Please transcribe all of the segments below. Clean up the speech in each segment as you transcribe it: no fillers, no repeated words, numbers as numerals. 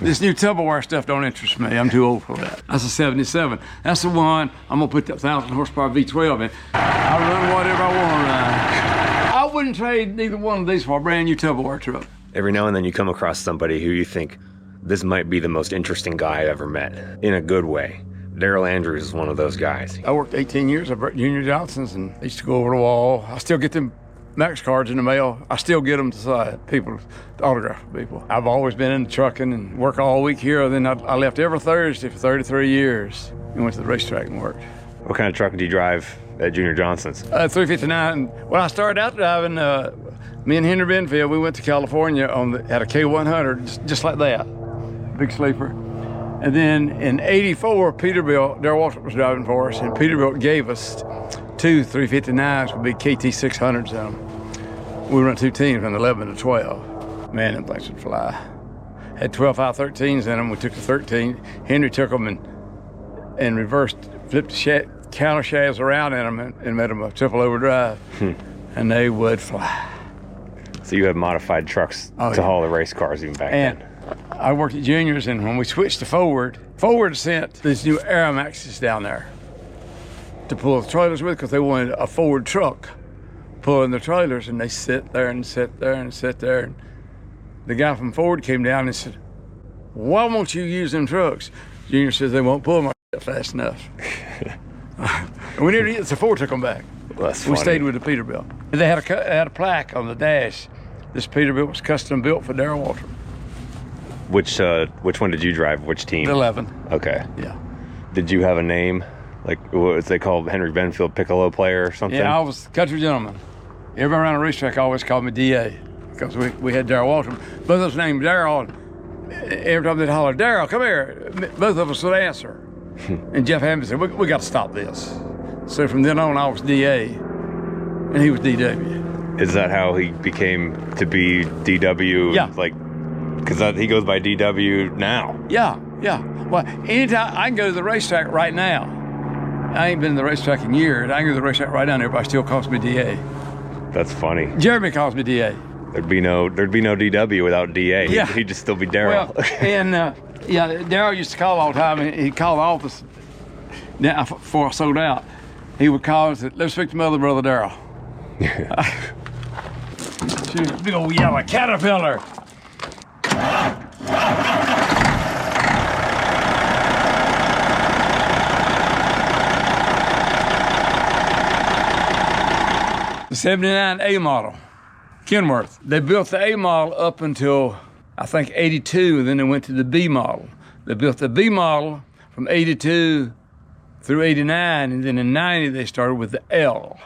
This new Tupperware stuff don't interest me. I'm too old for that. That's a 77. That's the one I'm gonna put that 1,000 horsepower V12 in. I run whatever I want to run. I wouldn't trade neither one of these for a brand new Tupperware truck. Every now and then you come across somebody who you think, this might be the most interesting guy I've ever met, in a good way. Darrell Andrews is one of those guys. I worked 18 years at Junior Johnson's and I used to go over the wall. I still get them Mack's cards in the mail. I still get them to sign people, to autograph people. I've always been into trucking and work all week here. Then I left every Thursday for 33 years and went to the racetrack and worked. What kind of truck do you drive at Junior Johnson's? 359. When I started out driving, me and Henry Benfield, we went to California had a K100, just like that, big sleeper. And then in '84, Peterbilt, Darrell Waltrip was driving for us, and Peterbilt gave us two 359s with big KT600s in them. We run two teams from 11 to 12. Man, them things would fly. Had 12 513s in them. We took the 13. Henry took them and reversed, flipped the counter shafts around in them and made them a triple overdrive. And they would fly. So you had modified trucks to haul the race cars even back then? I worked at Juniors, and when we switched to Ford sent these new Aeromaxes down there to pull the trailers with, because they wanted a Ford truck pulling the trailers, and they sit there and sit there and sit there. And the guy from Ford came down and said, "Why won't you use them trucks?" Junior says, "They won't pull my fast enough." We never did, so Ford took them back. Well, that's we funny. stayed with the Peterbilt. They had a plaque on the dash. This Peterbilt was custom built for Darrell Waltrip. Which one did you drive? Which team? The 11. Okay. Yeah. Did you have a name? Like, what was they called? Henry Benfield Piccolo player or something? Yeah, I was country gentleman. Everybody around the racetrack always called me DA because we had Darrell Waltrip. Both of us named Darrell, and every time they'd holler, "Darrell, come here," both of us would answer. And Jeff Hammond said, we got to stop this. So from then on, I was DA, and he was DW. Is that how he became to be DW? Yeah. Like, because he goes by DW now. Yeah. Well, anytime I can go to the racetrack right now. I ain't been to the racetrack in years. I can go to the racetrack right now, and everybody still calls me DA. That's funny. Jeremy calls me DA. There'd be no DW without DA. Yeah. He'd just still be Darrell. Well, and Darrell used to call all the time. He'd call the office now before I sold out. He would call and say, "Let's speak to my other brother, Darrell." She was a big old yellow Caterpillar. The 79 A model, Kenworth. They built the A model up until, I think, 82, and then they went to the B model. They built the B model from 82 through 89, and then in 90 they started with the L.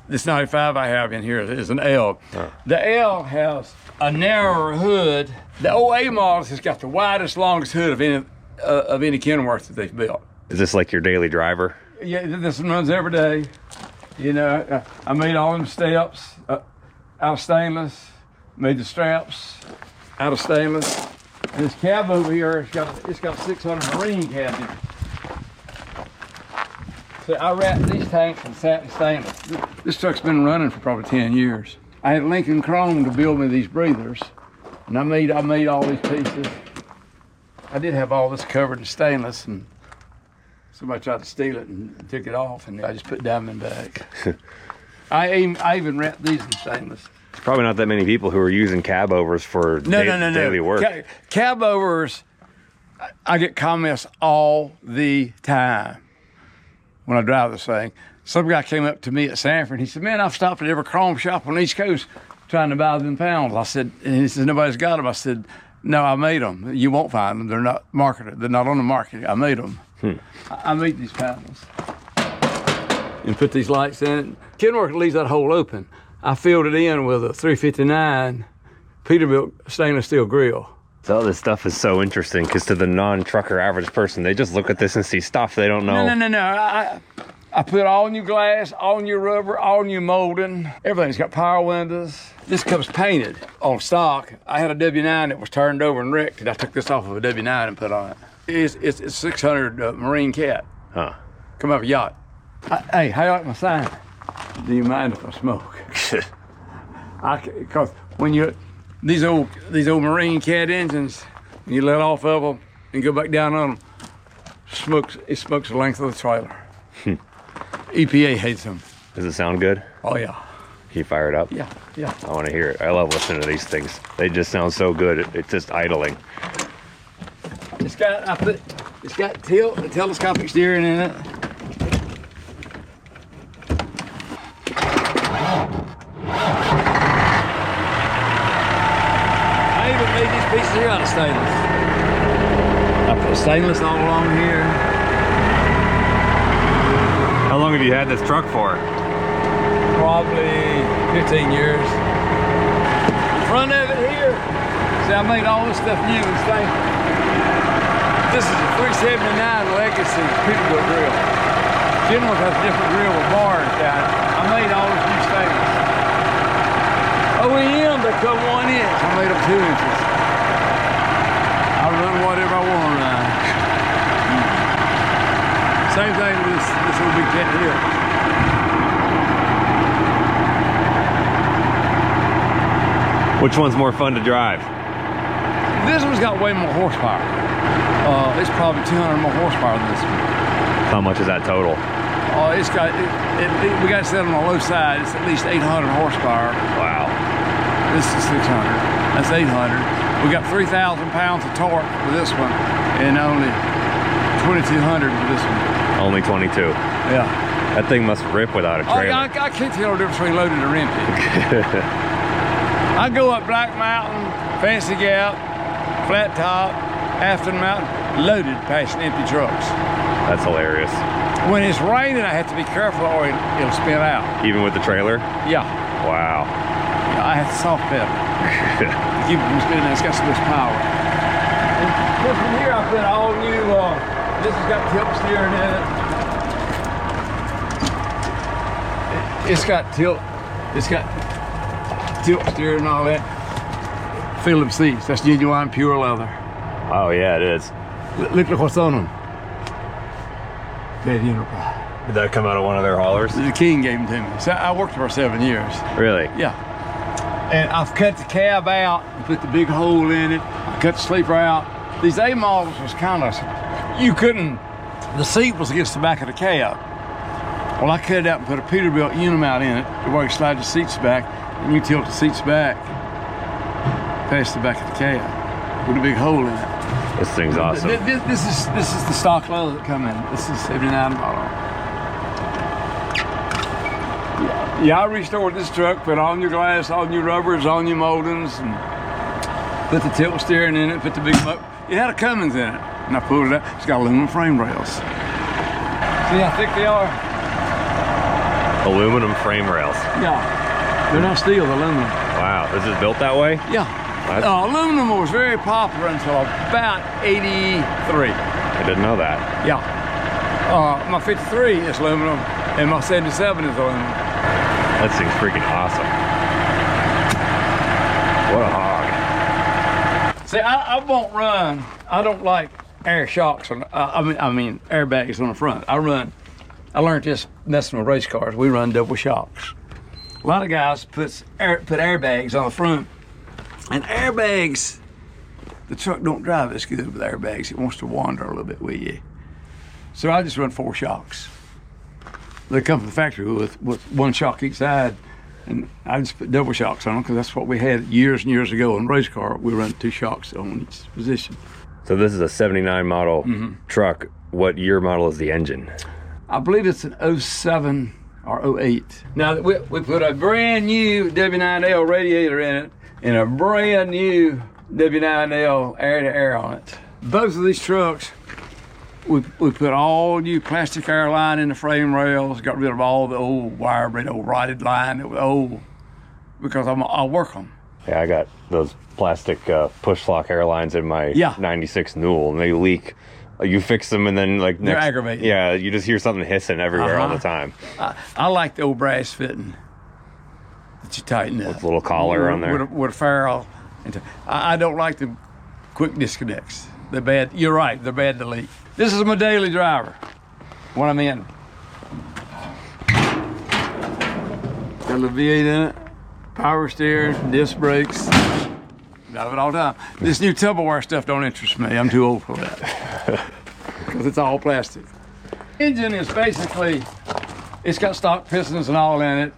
This 95 I have in here is an L. Oh. The L has a narrower hood. The old A model has got the widest, longest hood of any Kenworth that they've built. Is this like your daily driver? Yeah, this one runs every day. You know, I made all them steps out of stainless, made the straps out of stainless. And this cab over here, it's got 600 marine cabs in it. So I wrapped these tanks in satin stainless. This truck's been running for probably 10 years. I had Lincoln Chrome to build me these breathers, and I made all these pieces. I did have all this covered in stainless, and somebody tried to steal it and took it off, and I just put diamond back. I even wrapped these in stainless. There's probably not that many people who are using cab overs for daily work. Cab overs, I get comments all the time when I drive this thing. Some guy came up to me at Sanford, and he said, "Man, I've stopped at every chrome shop on the East Coast trying to buy them pounds." I said, and he said, "Nobody's got them." I said, "No, I made them. You won't find them. They're not marketed. They're not on the market. I made them." I made these panels and put these lights in it. Kenworth leaves that hole open. I filled it in with a 359 Peterbilt stainless steel grill. So this stuff is so interesting because to the non-trucker average person, they just look at this and see stuff they don't know. No. I put all new glass, all new rubber, all new molding. Everything's got power windows. This comes painted on stock. I had a W9 that was turned over and wrecked, and I took this off of a W9 and put on it. It's 600 Marine Cat. Huh. Come off a yacht. Hey, how you like my sign? Do you mind if I smoke? Because when these old Marine Cat engines, and you let off of them and go back down on them, it smokes the length of the trailer. EPA hates them. Does it sound good? Oh yeah. Can you fire it up? Yeah, yeah. I want to hear it. I love listening to these things. They just sound so good. It's just idling. It's got telescopic steering in it. I even made these pieces here out of stainless. I put stainless all along here. How long have you had this truck for? Probably 15 years. In front of it here, see, I made all this stuff new and stainless. This is a 379 Legacy Peterbilt grill. Kenworth has a different grill with bars down it. I made all this new stainless. OEM, they come 1 inch. I made them 2 inches. I run whatever I want to run. Same thing with this little big tent here. Which one's more fun to drive? This one's got way more horsepower. It's probably 200 more horsepower than this one. How much is that total? It's got, we got it set on the low side. It's at least 800 horsepower. Wow. This is 600. That's 800. We got 3,000 pounds of torque for this one, and only 2,200 for this one. Only 22. Yeah. That thing must rip without a trailer. I can't tell the difference between loaded or empty. I go up Black Mountain, Fancy Gap, Flat Top, Afton Mountain, loaded past empty trucks. That's hilarious. When it's raining, I have to be careful or it'll spin out. Even with the trailer? Yeah. Wow. Yeah, I have to soft pedal to keep it from spinning. It's got so much power. And of course, from here I put all new, this has got tilt steering in it. It's got tilt steering and all that. Phillips seats, that's genuine pure leather. Oh yeah, it is. Look what's on them. Bad Enterprise. Did that come out of one of their haulers? The King gave them to me. So I worked for 7 years. Really? Yeah. And I've cut the cab out and put the big hole in it. I cut the sleeper out. These A models was kind of, the seat was against the back of the cab. Well, I cut it out and put a Peterbilt unimount in it where you slide the seats back and you tilt the seats back past the back of the cab with a big hole in it. This thing's awesome. This is the stock leather that come in. This is 79 model. Yeah, I restored this truck, put all new glass, all new rubbers, all new moldings, and put the tilt steering in it, put the big motor. It had a Cummins in it, and I pulled it out. It's got aluminum frame rails. See how thick they are? Aluminum frame rails. Yeah, they're not steel, they're aluminum. Wow, this is built that way? Yeah. Aluminum was very popular until about 83. I didn't know that. Yeah. My 53 is aluminum, and my 77 is aluminum. That thing's freaking awesome. What a hog. See, I won't run. I don't like air shocks. I mean airbags on the front. I learned this messing with race cars. We run double shocks. A lot of guys put airbags on the front. And airbags, the truck don't drive as good with airbags. It wants to wander a little bit with you. So I just run 4 shocks. They come from the factory with 1 shock each side. And I just put double shocks on them because that's what we had years and years ago in a race car. We run 2 shocks on each position. So this is a 79 model truck. What year model is the engine? I believe it's an 07 or 08. Now, we put a brand new W9L radiator in it, and a brand new W9L air-to-air on it. Both of these trucks, we put all new plastic air line in the frame rails, got rid of all the old wire braid, old rotted line that was old, because I'll work them. Yeah, I got those plastic push lock airlines in my 96 Newell, and they leak. You fix them and then like they're aggravating. Yeah, you just hear something hissing everywhere all the time. I like the old brass fitting that you tighten up. With a little collar on there. With a ferrule. I don't like the quick disconnects. They're bad. You're right, they're bad to leak. This is my daily driver when I'm in. Got a little V8 in it, power steering, disc brakes. Drive it all the time. This new Tupperware stuff don't interest me. I'm too old for that. Because it's all plastic. Engine is basically, it's got stock pistons and all in it.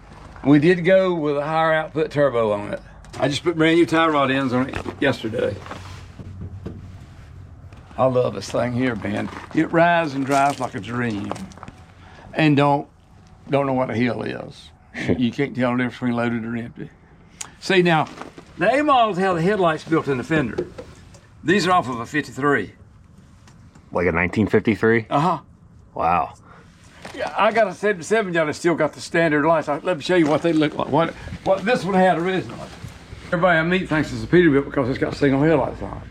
We did go with a higher output turbo on it. I just put brand new tie rod ends on it yesterday. I love this thing here, man. It rides and drives like a dream. And don't know what a hill is. You can't tell the difference between loaded or empty. See now, the A models have the headlights built in the fender. These are off of a 53. Like a 1953? Uh-huh. Wow. Yeah, I got a 77 y'all that still got the standard lights. Let me show you what they look like. What this one had originally. Everybody I meet thinks it's a Peterbilt because it's got single headlights on it.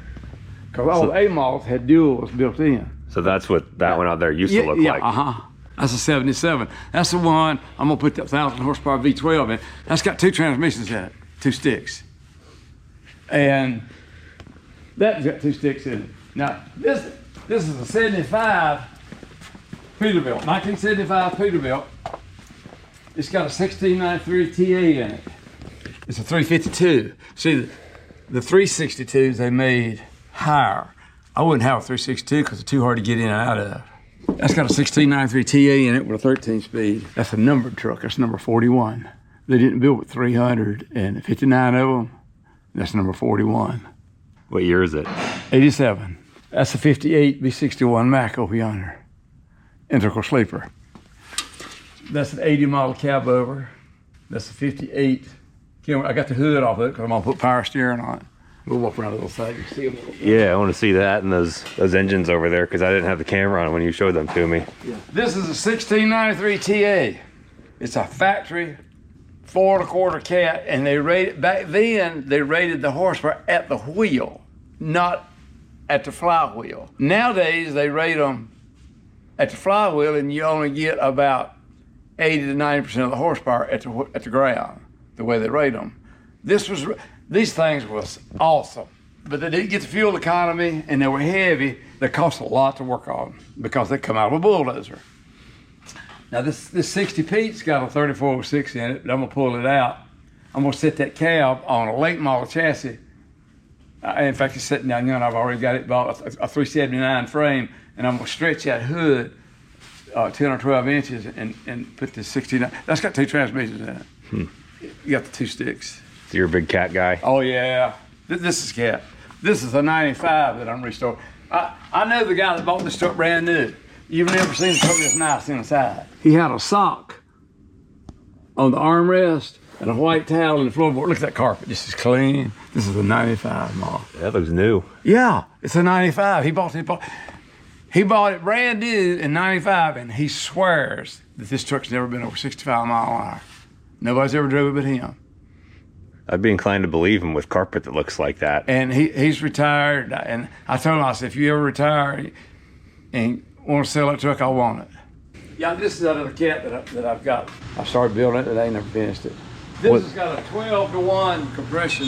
Because all the A models had duals built in. So that's what that one out there used to look like. Uh-huh. That's a 77. That's the one I'm gonna put that 1,000 horsepower V12 in. That's got 2 transmissions in it, 2 sticks. And that's got 2 sticks in it. Now, this is a 75 Peterbilt, 1975 Peterbilt. It's got a 1693 TA in it. It's a 352. See, the 362s they made higher. I wouldn't have a 362 because it's too hard to get in and out of. That's got a 1693 TA in it with a 13 speed. That's a numbered truck. That's number 41. They didn't build with 359 of them. That's number 41. What year is it? 87. That's a 58 B61 Mack over yonder. Integral sleeper. That's an 80 model cab over. That's a 58. I got the hood off it because I'm gonna put power steering on it. We'll walk around the little side. You can see them. Yeah, I want to see that and those engines over there because I didn't have the camera on when you showed them to me. Yeah. This is a 1693 TA. It's a factory 4 1/4 cat, and they rated back then. They rated the horsepower at the wheel, not at the flywheel. Nowadays they rate them at the flywheel, and you only get about 80 to 90% of the horsepower at the ground. The way they rate them. These things was awesome, but they didn't get the fuel economy, and they were heavy. They cost a lot to work on because they come out of a bulldozer. Now this 60 Pete's got a 3406 in it, but I'm gonna pull it out. I'm gonna set that cab on a late model chassis. In fact, it's sitting down here, and I've already got it bought a 379 frame, and I'm gonna stretch that hood 10 or 12 inches and put the 69. That's got 2 transmissions in it. You got the 2 sticks. So you're a big cat guy? Oh yeah, this is cat. This is a 95 that I'm restoring. I know the guy that bought this truck brand new. You've never seen a truck this nice inside. He had a sock on the armrest and a white towel in the floorboard. Look at that carpet, this is clean. This is a 95 model. That looks new. Yeah, it's a 95. He bought it brand new in 95, and he swears that this truck's never been over 65 miles an hour. Nobody's ever drove it but him. I'd be inclined to believe him with carpet that looks like that. And he's retired, and I told him, I said, if you ever retire and want to sell that truck, I want it. Yeah, this is another cat that I've got. I started building it, and I ain't never finished it. This has got a 12-to-1 compression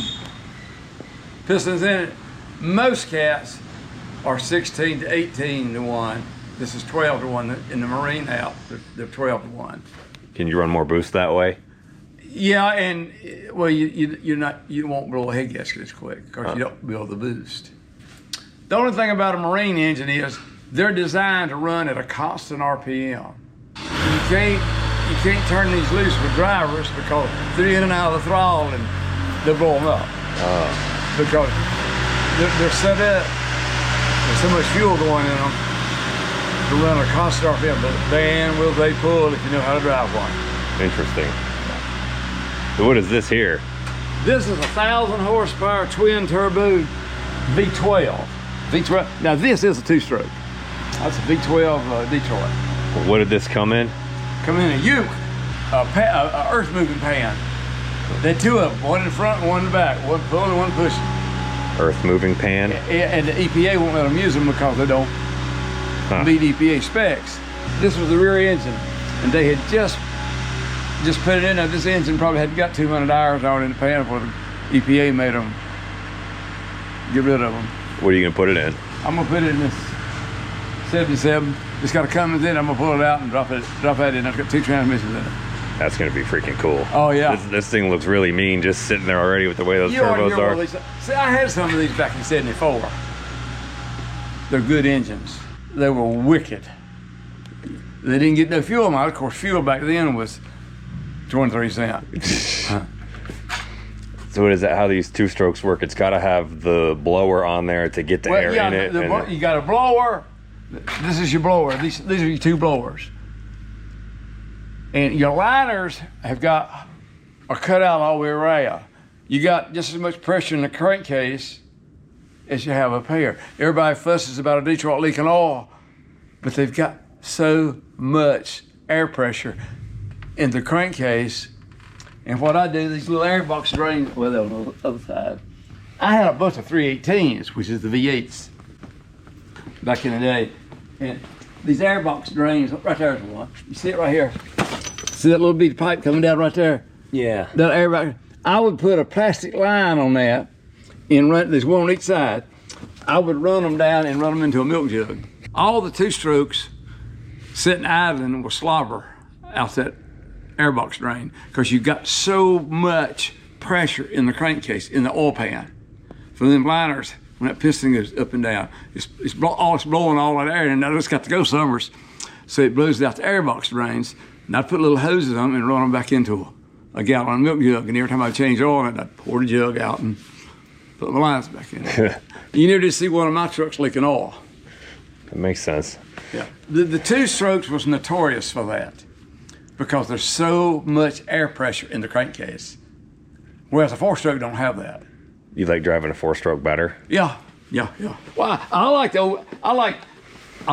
pistons in it. Most cats are 16 to 18 to 1. This is 12 to 1 in the Marine out. They're 12 to 1. Can you run more boost that way? Yeah, and well, you won't blow a head gasket as quick because you don't build the boost. The only thing about a Marine engine is they're designed to run at a constant RPM. You can't turn these loose with drivers because they're in and out of the throttle and they'll blow them up. Because they're set up. There's so much fuel going in them to run a constant RPM, but man, will they pull if you know how to drive one. Interesting. So what is this here? This is a 1,000 horsepower twin turbo V12. Now this is a 2-stroke. That's a V12 Detroit. What did this come in? Come in a uke, a earth moving pan. They 2 of them, one in the front and one in the back, one pulling and one pushing. Earth moving pan? And the EPA won't let them use them because they don't meet EPA specs. This was the rear engine, and they had just put it in there. This engine probably had got 200 hours on in the pan before the EPA made them get rid of them. What are you gonna put it in? I'm gonna put it in this 77. It's got a Cummins in it. I'm gonna pull it out and drop that in. It's got 2 transmissions in it. That's gonna be freaking cool. Oh yeah. This thing looks really mean just sitting there already with the way those turbos are. See, I had some of these back in '74. They're good engines. They were wicked. They didn't get no fuel mileage. Of course, fuel back then was 23 cents. So what is that? How these two-strokes work? It's got to have the blower on there to get the air in it. You got a blower. This is your blower. These are your two blowers. And your liners are cut out all the way around. You got just as much pressure in the crankcase as you have up here. Everybody fusses about a Detroit leaking oil, but they've got so much air pressure in the crankcase. And what I do, these little air box drains, well, they're on the other side. I had a bunch of 318s, which is the V8s, back in the day. And these air box drains, right there's one. You see it right here? See that little bitty pipe coming down right there? Yeah. That air box. I would put a plastic line on that and there's one on each side. I would run them down and run them into a milk jug. All the two-strokes sitting idling will slobber out that airbox drain because you've got so much pressure in the crankcase, in the oil pan. For them liners, when that piston goes up and down, it's blowing all that air, and I just got to go summers, so it blows out the airbox drains. And I'd put little hoses on them and run them back into a gallon milk jug, and every time I change oil, I'd pour the jug out and put my lines back in. You never did see one of my trucks leaking oil. That makes sense. Yeah, the two-strokes was notorious for that because there's so much air pressure in the crankcase, whereas a four-stroke don't have that. You like driving a four-stroke better? Yeah. Well, I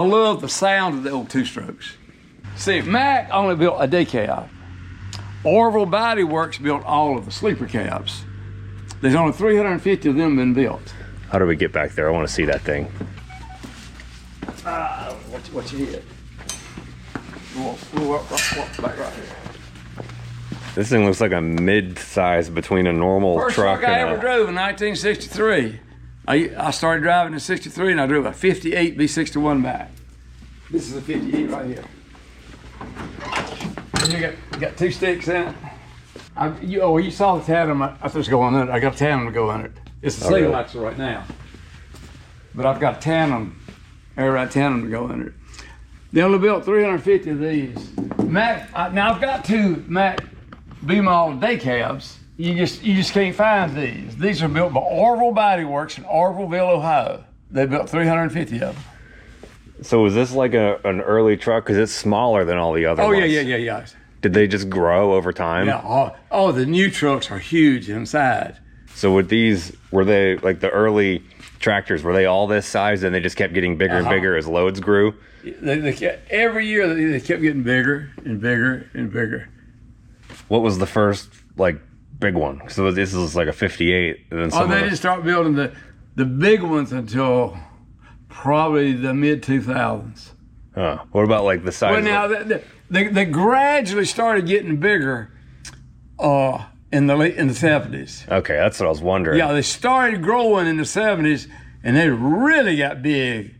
love the sound of the old two-strokes. See, Mack only built a day cab. Orville Body Works built all of the sleeper cabs. There's only 350 of them been built. How do we get back there? I want to see that thing. What you hit? We'll walk back right here. This thing looks like a mid-size between a normal First truck truck I and ever drove in 1963. I started driving in '63 and I drove a 58 B61 Mack. This is a 58 right here. And you got two sticks in it. You saw the tandem. I was going in it. I got a tandem to go in it. It's a single axle right now, but I've got a tandem, air ride tandem to go in it. They only built 350 of these. Mack. Now I've got two Mack B-model day cabs. You just can't find these. These are built by Orville Body Works in Orvilleville, Ohio. They built 350 of them. So is this like an early truck? Because it's smaller than all the other ones. Oh, yeah. Did they just grow over time? Yeah. Oh, the new trucks are huge inside. So with these, were they like the early tractors, were they all this size and they just kept getting bigger and bigger as loads grew? Every year they kept getting bigger and bigger and bigger. What was the first like big one? So this is like a 58. And then they didn't start building the big ones until probably the mid 2000s. Huh. What about like the size? Well, now they gradually started getting bigger in the 70s. Okay, that's what I was wondering. Yeah, they started growing in the 70s, and they really got big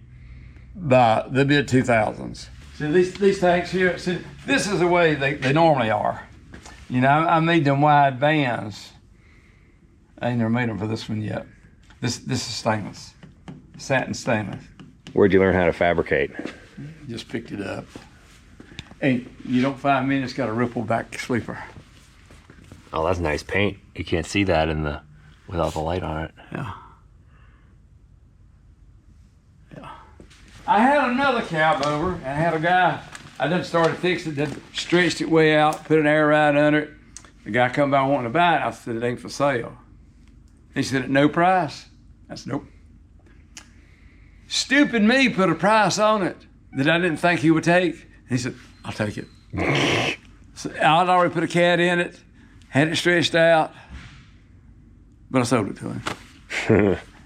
by the mid 2000s. See these tanks here. See, this is the way they normally are. You know, I made them wide vans. I ain't never made them for this one yet. This is stainless, satin stainless. Where'd you learn how to fabricate? Just picked it up. Hey, you don't find many that's got a ripple back sleeper. Oh, that's nice paint. You can't see that without the light on it. Yeah. I had another cab over, and I had a guy. I done started fixing it, then stretched it way out, put an air ride under it. The guy come by wanting to buy it. I said, it ain't for sale. He said, at no price. I said, nope. Stupid me put a price on it that I didn't think he would take. He said, I'll take it. So I'd already put a cat in it, had it stretched out, but I sold it to him.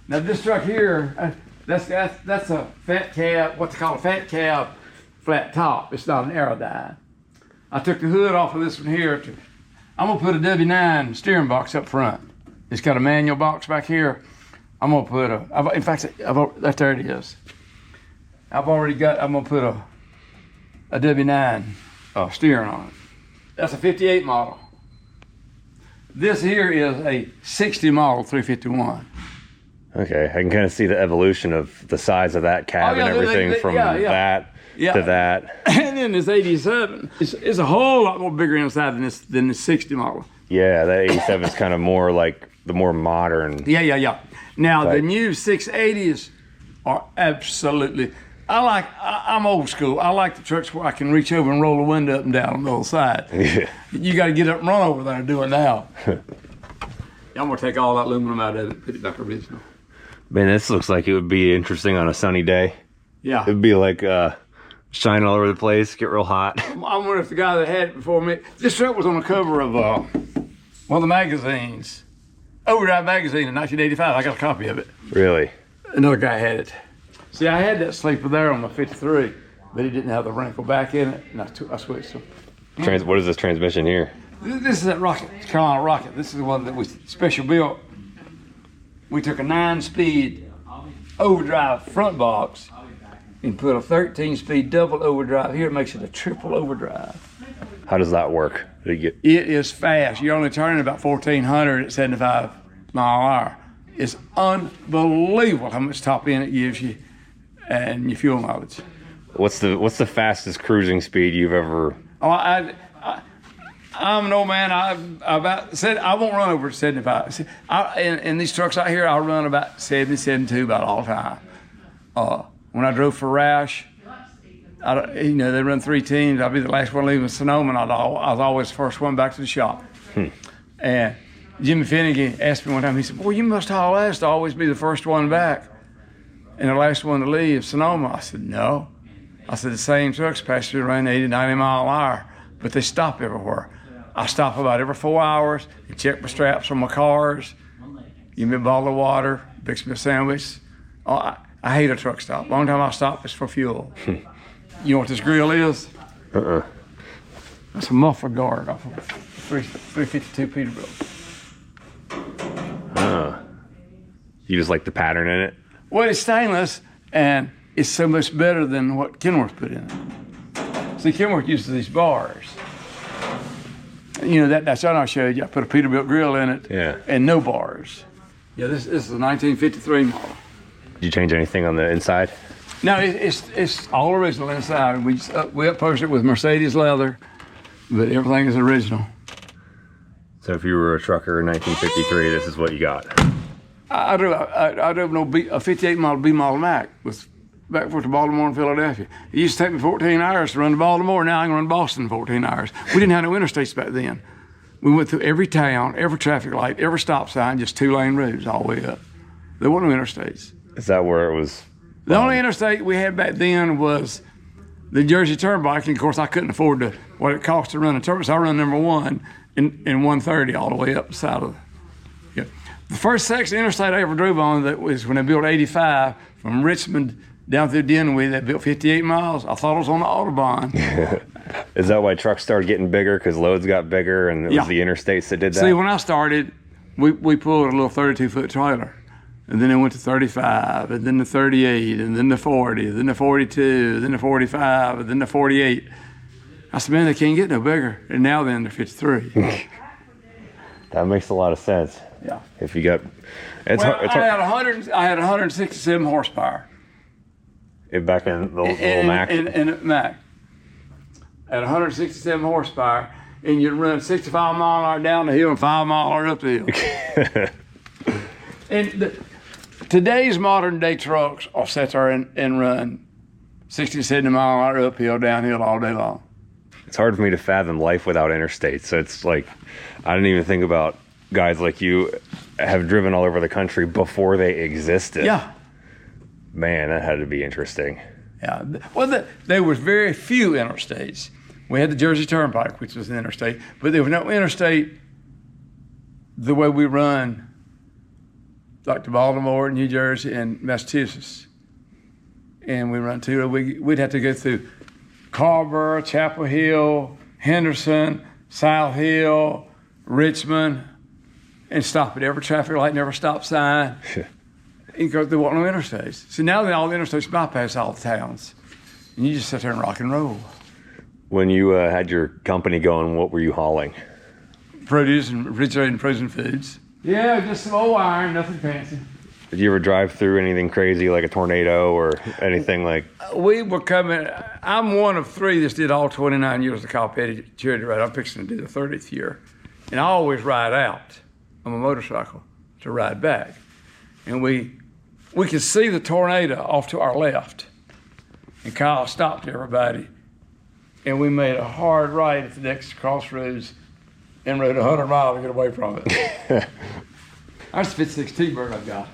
Now this truck here, that's a fat cab, what they call a fat cab, flat top. It's not an Aerodyne. I took the hood off of this one here. I'm gonna put a W9 steering box up front. It's got a manual box back here. I'm gonna put there it is. I'm gonna put a W9 steering on it. That's a 58 model. This here is a 60 model 351. Okay, I can kind of see the evolution of the size of that cab and everything from that to that. And then this 87 is a whole lot more bigger inside than this 60 model. Yeah, that 87 is kind of more like the more modern. Yeah. Now the new 680s are absolutely. I'm old school. I like the trucks where I can reach over and roll the window up and down on the other side. Yeah. You got to get up and run over there and do it now. I'm gonna take all that aluminum out of it, put it back original. Man, this looks like it would be interesting on a sunny day. Yeah. It'd be like shine all over the place, get real hot. I wonder if the guy that had it before me, this truck was on the cover of one of the magazines, Overdrive magazine in 1985. I got a copy of it. Really? Another guy had it. See, I had that sleeper there on my 53, but it didn't have the wrinkle back in it, and I switched them. What is this transmission here? This is that Rocket, Carolina Rocket. This is the one that we special built. We took a 9-speed overdrive front box and put a 13-speed double overdrive. Here it makes it a triple overdrive. How does that work? It is fast. You're only turning about 1,400 at 75 mile an hour. It's unbelievable how much top end it gives you and your fuel mileage. What's the fastest cruising speed you've ever? Oh, I'm an old man. I won't run over 75. See, in these trucks out here, I'll run about 70, 72 about all the time. When I drove for Roush, they run 3 teams. I'll be the last one leaving Sonoma, and I was always the first one back to the shop. And Jimmy Finnegan asked me one time, he said, "Boy, you must haul ass to always be the first one back and the last one to leave Sonoma." I said, "No." I said, "The same trucks pass through around 80, 90 mile an hour, but they stop everywhere. I stop about every 4 hours and check my straps on my cars, give me a bottle of water, fix me a sandwich." I hate a truck stop. Long time I stop is for fuel. You know what this grill is? That's a muffler guard off of 352 Peterbilt. You just like the pattern in it? Well, it's stainless, and it's so much better than what Kenworth put in it. See, Kenworth uses these bars. You know, that shot I showed you, I put a Peterbilt grill in it, and no bars. Yeah, this is a 1953 model. Did you change anything on the inside? No, it's all original inside. We upholstered it with Mercedes leather, but everything is original. So if you were a trucker in 1953, this is what you got. I drove a 58 model B model Mack back to Baltimore and Philadelphia. It used to take me 14 hours to run to Baltimore. Now I can run Boston in 14 hours. We didn't have no interstates back then. We went through every town, every traffic light, every stop sign, just 2-lane roads all the way up. There weren't no interstates. Is that where it was? The only interstate we had back then was the Jersey Turnpike, and of course I couldn't afford what it cost to run a turnpike, so I run number 1 in 130 all the way up the side of the first section interstate I ever drove on that was when they built 85 from Richmond down through Dinwiddie. They built 58 miles. I thought it was on the Autobahn. Is that why trucks started getting bigger? Because loads got bigger and it was the interstates that did that? See, when I started, we pulled a little 32-foot trailer. And then it went to 35, and then the 38, and then the 40, then the 42, then the 45, and then the 48. I said, man, they can't get no bigger. And now then they're 53. That makes a lot of sense. Yeah. If you got, I had 167 horsepower. Back in the little Mack. In Mack. At 167 horsepower, and you'd run 65 mile an hour down the hill and 5 mile an hour up the hill. And today's modern day trucks are set there and run 60, 70 mile an hour uphill, downhill all day long. It's hard for me to fathom life without interstates. So it's like, I didn't even think about guys like you have driven all over the country before they existed. Yeah. Man, that had to be interesting. Yeah. Well, there was very few interstates. We had the Jersey Turnpike, which was an interstate, but there was no interstate the way we run, like to Baltimore, New Jersey, and Massachusetts. And we run we'd have to go through Carver, Chapel Hill, Henderson, South Hill, Richmond, and stop at every traffic light and every stop sign. Because there weren't no interstates. So now all the interstates bypass all the towns. And you just sit there and rock and roll. When you had your company going, what were you hauling? Produce and refrigerated and frozen foods. Yeah, just some old iron, nothing fancy. Did you ever drive through anything crazy like a tornado or anything like? We were coming. I'm one of three that's did all 29 years of Calpetty charity ride. I'm fixing to do the 30th year, and I always ride out on my motorcycle to ride back, and we could see the tornado off to our left, and Kyle stopped everybody, and we made a hard right at the next crossroads, and rode 100 miles to get away from it. That's a 56 T-Bird I've got.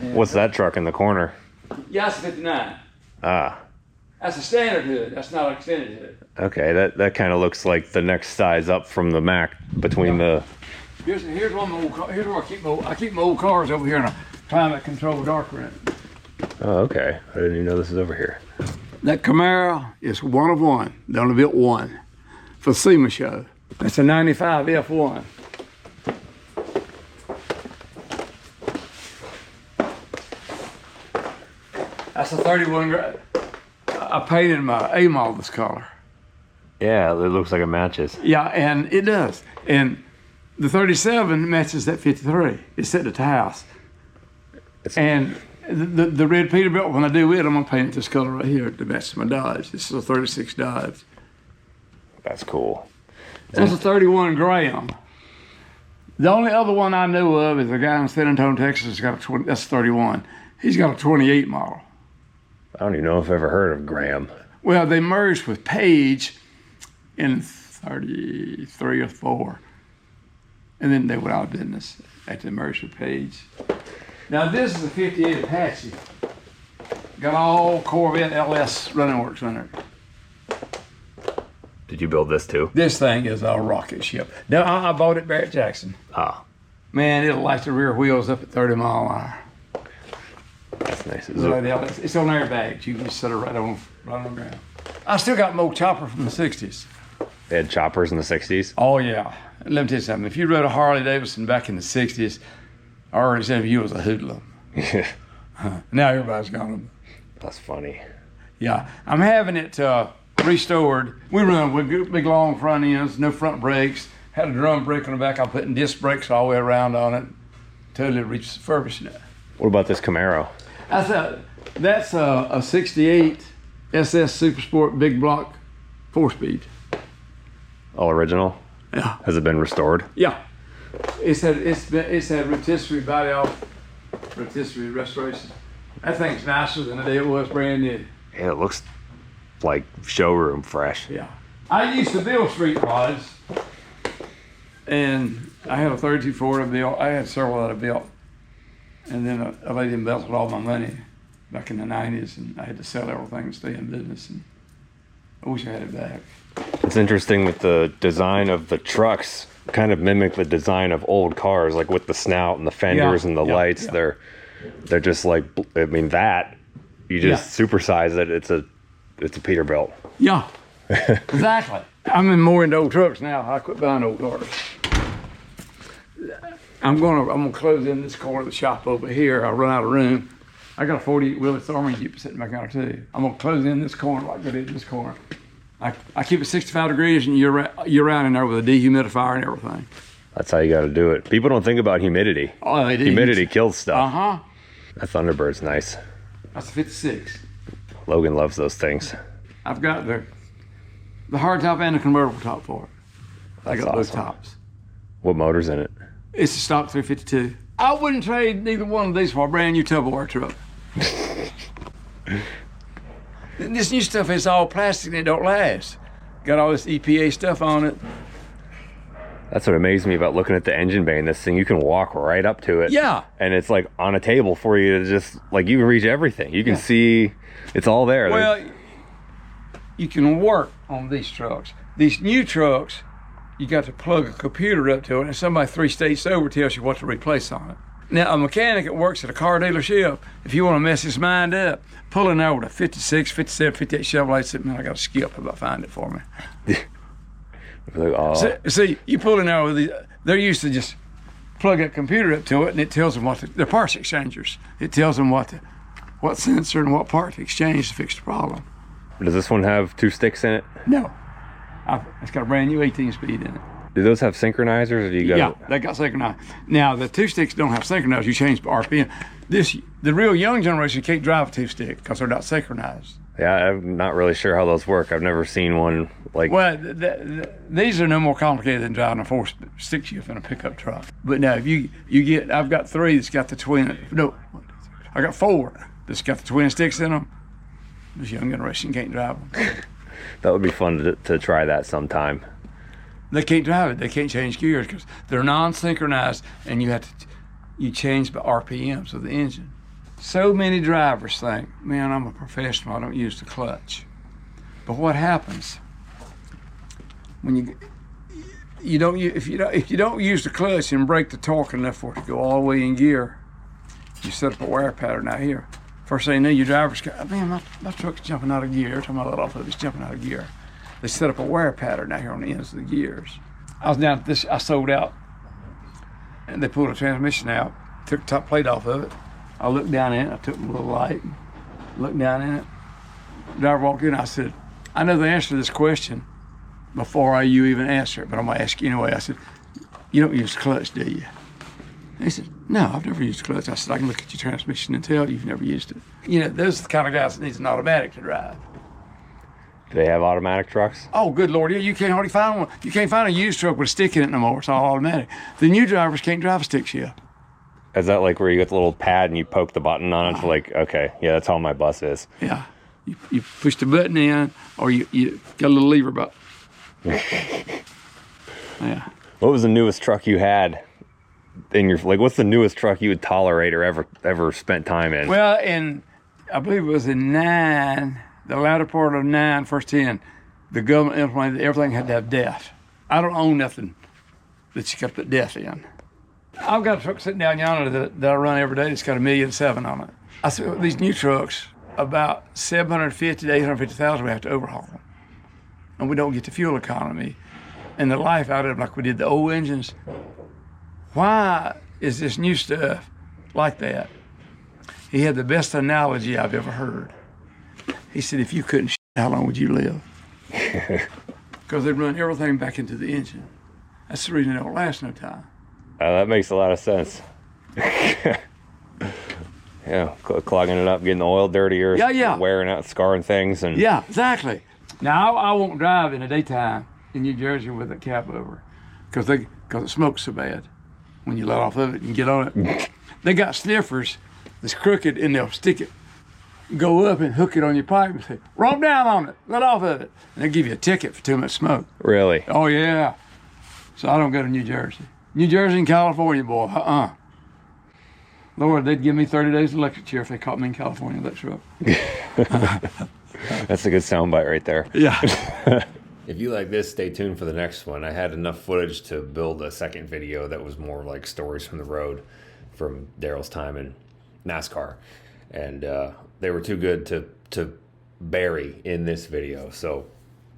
And what's that truck in the corner? Yeah, that's a 59. Ah. That's a standard hood. That's not an extended hood. Okay, that kind of looks like the next size up from the Mack between the. Here's one of my old cars. Here's where I keep my old cars over here in a climate controlled dark room. Oh, okay. I didn't even know this is over here. That Camaro is one of one. They only built one for SEMA show. That's a 95 F1. That's a 31. I painted my A-model this color. Yeah, it looks like it matches. Yeah, and it does. And the 37 matches that 53. It's sitting at the house. And the red Peterbilt, when I do it, I'm gonna paint it this color right here to match my Dodge. This is a 36 Dodge. That's cool. That's a 31 Graham. The only other one I know of is a guy in San Antonio, Texas, that's got a 20. That's 31. He's got a 28 model. I don't even know if I've ever heard of Graham. Well, they merged with Page in 33 or 4. And then they went out of business after they merged with Page. Now this is a 58 Apache. Got all Corvette LS running works on it. Did you build this too? This thing is a rocket ship. No, I bought it Barrett Jackson. Ah. Man, it'll light the rear wheels up at 30 mile an hour. That's nice. It's on airbags. You can just set it right on the ground. I still got my old chopper from the 60s. They had choppers in the 60s? Oh, yeah. Let me tell you something. If you rode a Harley Davidson back in the 60s, I already said you was a hoodlum. Now everybody's got them. That's funny. Yeah. I'm having it restored. We run with big long front ends, no front brakes. Had a drum brake on the back. I'm putting disc brakes all the way around on it. Totally refurbishing it. What about this Camaro? That's a 68 SS Super Sport big block 4-speed. All original? Yeah. Has it been restored? Yeah. It's had rotisserie body off, rotisserie restoration. That thing's nicer than the day it was brand new. Yeah, it looks like showroom fresh. Yeah. I used to build street rods, and I had a 32 Ford I built. I had several that I built. And then a lady embezzled all my money back in the 90s, and I had to sell everything to stay in business, and I wish I had it back. It's interesting with the design of the trucks, kind of mimic the design of old cars, like with the snout and the fenders and the lights. Yeah. They're just like, I mean, that you just supersize it. It's a Peterbilt. Yeah, exactly. I'm more into old trucks now. I quit buying old cars. I'm gonna close in this corner of the shop over here. I'll run out of room. I got a 48 Willys Army Jeep sitting back out too. I'm gonna close in this corner like I did this corner. I keep it 65 degrees and year round in there with a dehumidifier and everything. That's how you got to do it. People don't think about humidity. Oh, they do. Humidity kills stuff. Uh-huh. That Thunderbird's nice. That's a 56. Logan loves those things. I've got the hardtop and the convertible top for it. I got both tops. What motor's in it? It's a stock 352. I wouldn't trade neither one of these for a brand new Tupperware truck. This new stuff is all plastic and it don't last. Got all this EPA stuff on it. That's what amazed me about looking at the engine bay in this thing. You can walk right up to it. Yeah. And it's like on a table for you to just, like, you can reach everything. You can see, it's all there. Well, you can work on these trucks. These new trucks, you got to plug a computer up to it, and somebody 3 states over tells you what to replace on it. Now, a mechanic that works at a car dealership, if you want to mess his mind up, pull in there with a 56, 57, 58 Chevrolet, say, man, I got to skip if I find it for me. Like, see, you pull in there with these, they're used to just plug a computer up to it, and it tells them they're parts exchangers. It tells them what sensor and what part to exchange to fix the problem. Does this one have 2 sticks in it? No. It's got a brand new 18-speed in it. Do those have synchronizers, or do you got? Yeah, they got synchronized. Now the 2 sticks don't have synchronized. You change the RPM. The real young generation can't drive a 2-stick because they're not synchronized. Yeah, I'm not really sure how those work. I've never seen one like. Well, these are no more complicated than driving a 4-stick shift in a pickup truck. But now, if you get, I've got 3 that's got the twin. No, I got 4 that's got the twin sticks in them. This young generation can't drive them. That would be fun to try that sometime. They can't drive it. They can't change gears because they're non-synchronized, and you change the RPMs of the engine. So many drivers think, man, I'm a professional, I don't use the clutch. But what happens when if you don't use the clutch and break the torque enough for it to go all the way in gear, you set up a wear pattern out here. First thing you know, your drivers go, man, my truck's jumping out of gear. Every time I let off of it, it's jumping out of gear. They set up a wear pattern out here on the ends of the gears. I was down at this, I sold out, and they pulled a transmission out, took the top plate off of it. I looked down in it, I took a little light, looked down in it. The driver walked in, I said, I know the answer to this question before you even answer it, but I'm gonna ask you anyway. I said, you don't use the clutch, do you? And he said, no, I've never used the clutch. I said, I can look at your transmission and tell you've never used it. You know, those are the kind of guys that needs an automatic to drive. Do they have automatic trucks? Oh, good Lord, yeah, you can't hardly find one. You can't find a used truck with a stick in it no more. It's all automatic. The new drivers can't drive a stick shift. Is that like where you get the little pad and you poke the button on it? Like, okay, yeah, that's how my bus is. Yeah, you push the button in, or you got a little lever button. Yeah. What was the newest truck you had in your, like, what's the newest truck you would tolerate or ever spent time in? Well, I believe it was in 9, the latter part of 9, first 10, the government implemented that everything had to have death. I don't own nothing that you got to put death in. I've got a truck sitting down yonder that I run every day that's got $1.7 million on it. I said, well, these new trucks, about 750 to 850,000, we have to overhaul them. And we don't get the fuel economy and the life out of them like we did the old engines. Why is this new stuff like that? He had the best analogy I've ever heard. He said, if you couldn't shit, how long would you live? Because they'd run everything back into the engine. That's the reason it don't last no time. That makes a lot of sense. Yeah, clogging it up, getting the oil dirtier, wearing out, scarring things. And yeah, exactly. Now, I won't drive in the daytime in New Jersey with a cab over because it smokes so bad when you let off of it and get on it. They got sniffers that's crooked, and they'll stick it, go up and hook it on your pipe and say, roll down on it, let off of it. And they'll give you a ticket for too much smoke. Really? Oh, yeah. So I don't go to New Jersey. New Jersey and California, boy, Lord, they'd give me 30 days electric chair if they caught me in California with that truck. That's a good soundbite right there. Yeah. If you like this, stay tuned for the next one. I had enough footage to build a second video that was more like stories from the road from Darrell's time in NASCAR. And they were too good to bury in this video. So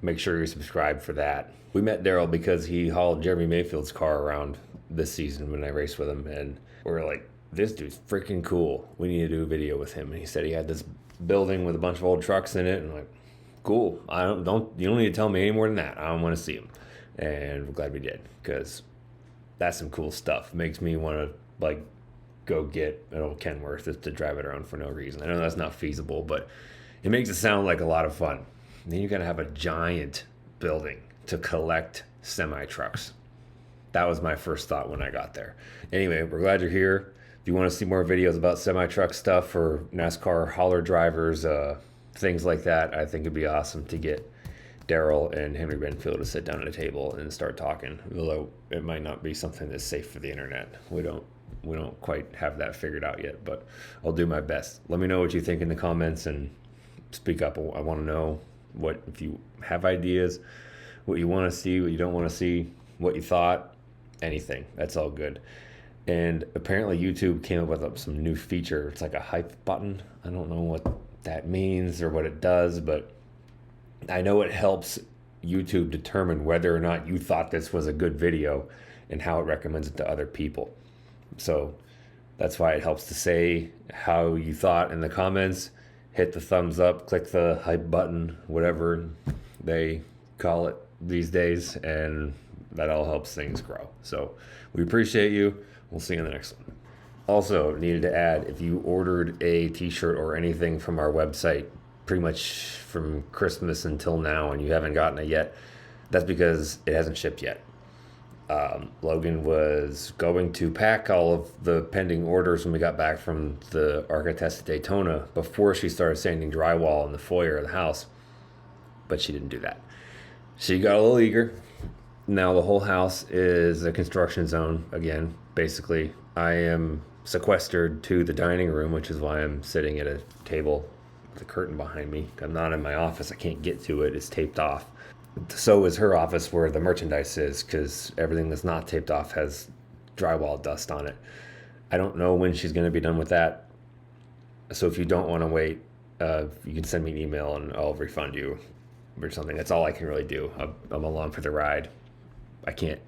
make sure you subscribe for that. We met Darrell because he hauled Jeremy Mayfield's car around this season when I raced with him. And we were like, this dude's freaking cool. We need to do a video with him. And he said he had this building with a bunch of old trucks in it. And I'm like, cool. You don't need to tell me any more than that. I don't want to see him. And we're glad we did, because that's some cool stuff. It makes me want to like go get an old Kenworth to drive it around for no reason. I know that's not feasible, but it makes it sound like a lot of fun. And then you got to have a giant building to collect semi trucks. That was my first thought when I got there. Anyway, we're glad you're here. If you want to see more videos about semi truck stuff or NASCAR hauler drivers, things like that, I think it'd be awesome to get Darrell and Henry Benfield to sit down at a table and start talking. Although it might not be something that's safe for the internet. We don't quite have that figured out yet, but I'll do my best. Let me know what you think in the comments and speak up. I want to know if you have ideas, what you want to see, what you don't want to see, what you thought, anything. That's all good. And apparently YouTube came up with some new feature. It's like a hype button. I don't know what that means or what it does, but I know it helps YouTube determine whether or not you thought this was a good video and how it recommends it to other people. So that's why it helps to say how you thought in the comments hit the thumbs up, click the hype button, whatever they call it these days, and that all helps things grow. So we appreciate you. We'll see you in the next one. Also, needed to add, if you ordered a t-shirt or anything from our website pretty much from Christmas until now and you haven't gotten it yet, that's because it hasn't shipped yet. Logan was going to pack all of the pending orders when we got back from the Architects of Daytona before she started sanding drywall in the foyer of the house, but she didn't do that. She got a little eager. Now the whole house is a construction zone again. Basically, I am sequestered to the dining room, which is why I'm sitting at a table with a curtain behind me. I'm not in my office. I can't get to it. It's taped off. So is her office where the merchandise is, because everything that's not taped off has drywall dust on it. I don't know when she's going to be done with that. So if you don't want to wait, you can send me an email and I'll refund you or something. That's all I can really do. I'm along for the ride. I can't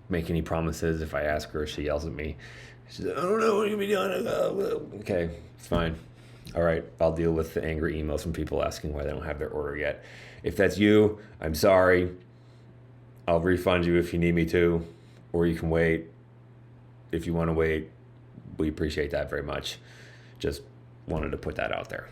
make any promises. If I ask her, she yells at me. She says, I don't know what you're going to be doing. Okay, it's fine. All right, I'll deal with the angry emails from people asking why they don't have their order yet. If that's you, I'm sorry. I'll refund you if you need me to, or you can wait. If you want to wait, we appreciate that very much. Just wanted to put that out there.